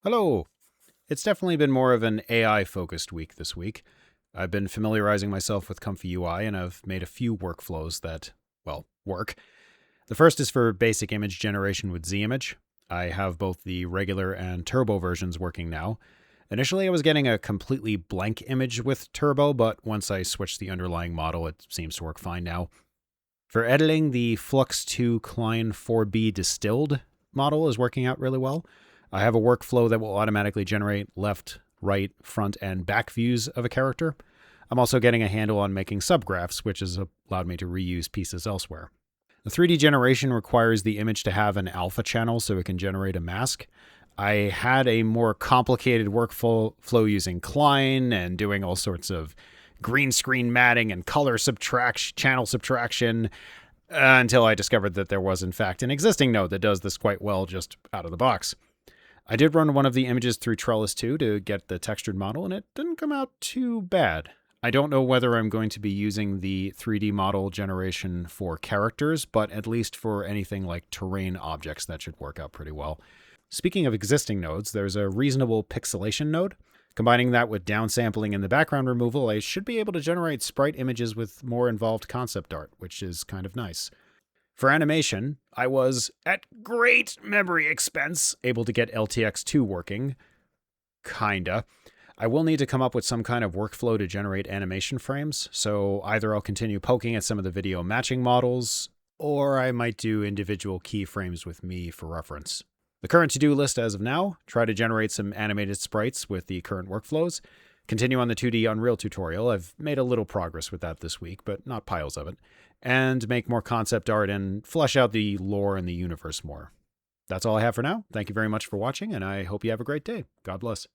Hello! It's definitely been more of an AI-focused week this week. I've been familiarizing myself with comfyui, and I've made a few workflows that, well, work. The first is for basic image generation with ZImage. I have both the regular and turbo versions working now. Initially, I was getting a completely blank image with turbo, but once I switched the underlying model, it seems to work fine now. For editing, the Flux.2 Klein 4B distilled model is working out really well. I have a workflow that will automatically generate left, right, front, and back views of a character. I'm also getting a handle on making subgraphs, which has allowed me to reuse pieces elsewhere. The 3D generation requires the image to have an alpha channel so it can generate a mask. I had a more complicated workflow using Klein and doing all sorts of green screen matting and color subtraction, channel subtraction, until I discovered that there was in fact an existing node that does this quite well just out of the box. I did run one of the images through Trellis 2 to get the textured model, and it didn't come out too bad. I don't know whether I'm going to be using the 3D model generation for characters, but at least for anything like terrain objects, that should work out pretty well. Speaking of existing nodes, there's a reasonable pixelation node. Combining that with downsampling and the background removal, I should be able to generate sprite images with more involved concept art, which is kind of nice. For animation, I was, at great memory expense, able to get LTX2 working. Kinda. I will need to come up with some kind of workflow to generate animation frames, so either I'll continue poking at some of the video matching models, or I might do individual keyframes with me for reference. The current to-do list as of now, try to generate some animated sprites with the current workflows, continue on the 2D Unreal tutorial. I've made a little progress with that this week, but not piles of it. And make more concept art and flesh out the lore and the universe more. That's all I have for now. Thank you very much for watching, and I hope you have a great day. God bless.